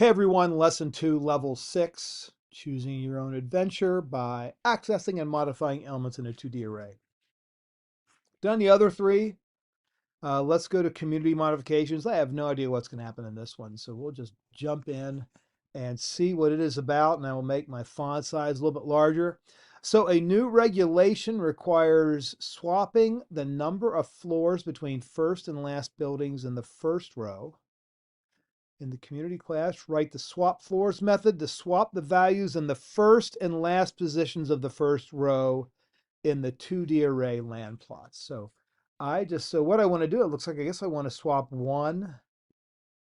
Hey everyone, lesson 2, level 6, choosing your own adventure by accessing and modifying elements in a 2D array. Done the other 3. Let's go to community modifications. I have no idea what's going to happen in this one, so we'll just jump in and see what it is about, and I will make my font size a little bit larger. So a new regulation requires swapping the number of floors between first and last buildings in the first row. In the community class, write the swap floors method to swap the values in the first and last positions of the first row in the 2D array land plots. So what I want to do, it looks like I guess I want to swap 1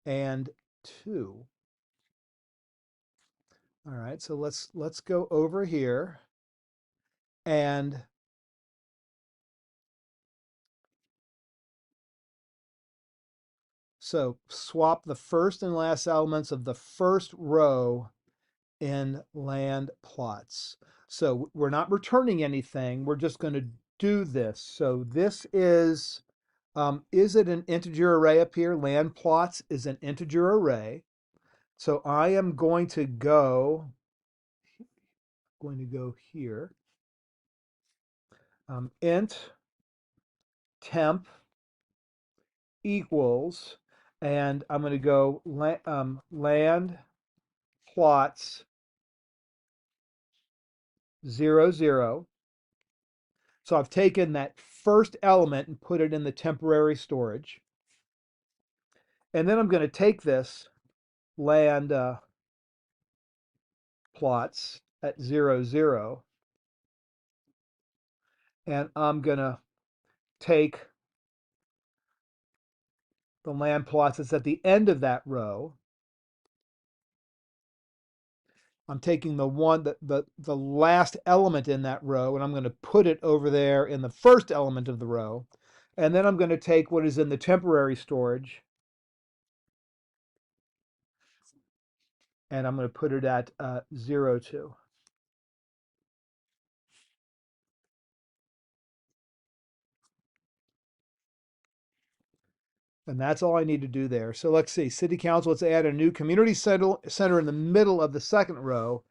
and 2. All right, so let's go over here and so swap the first and last elements of the first row in land plots. So we're not returning anything. We're just going to do this. So this is it an integer array up here? Land plots is an integer array. So I am going to go here. Int temp equals, and I'm going to go land plots 0, 0. So I've taken that first element and put it in the temporary storage. And then I'm going to take this land plots at 0, 0, and I'm going to take the land plots that's at the end of that row. I'm taking the last element in that row, and I'm going to put it over there in the first element of the row. And then I'm going to take what is in the temporary storage, and I'm going to put it at 0, 2. And that's all I need to do there. So let's see, City Council, let's add a new community center in the middle of the second row.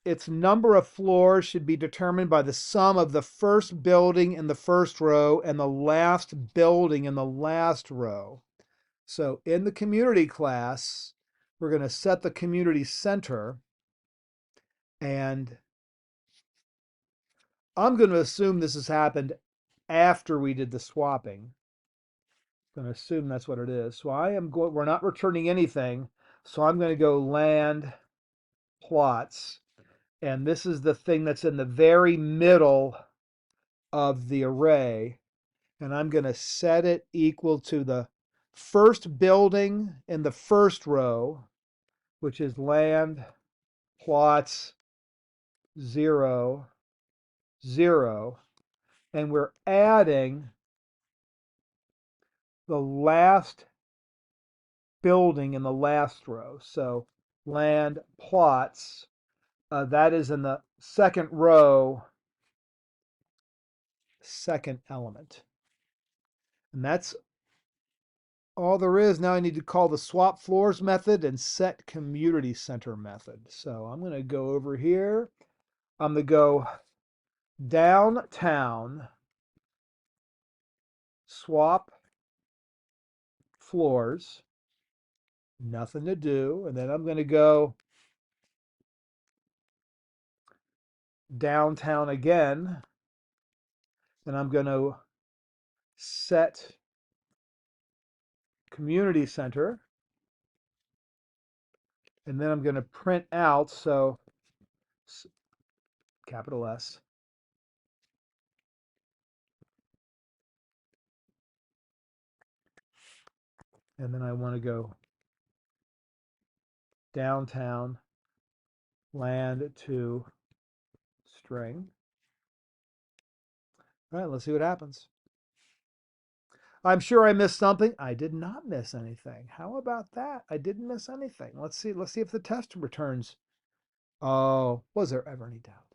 Its number of floors should be determined by the sum of the first building in the first row and the last building in the last row. So in the community class, we're going to set the community center, and I'm going to assume this has happened after we did the swapping. I'm going to assume that's what it is. So we're not returning anything. So I'm going to go land plots. And this is the thing that's in the very middle of the array. And I'm going to set it equal to the first building in the first row, which is land plots 0, 0. And we're adding the last building in the last row. So land plots, that is in the second row, second element. And that's all there is. Now I need to call the swap floors method and set community center method. So I'm going to go over here. I'm going to go downtown, swap floors, nothing to do. And then I'm going to go downtown again, and I'm going to set community center, and then I'm going to print out, so capital S, and then I want to go downtown land to string. All right, let's see what happens. I'm sure I missed something. I did not miss anything. How about that? I didn't miss anything. Let's see if the test returns. Oh, was there ever any doubt?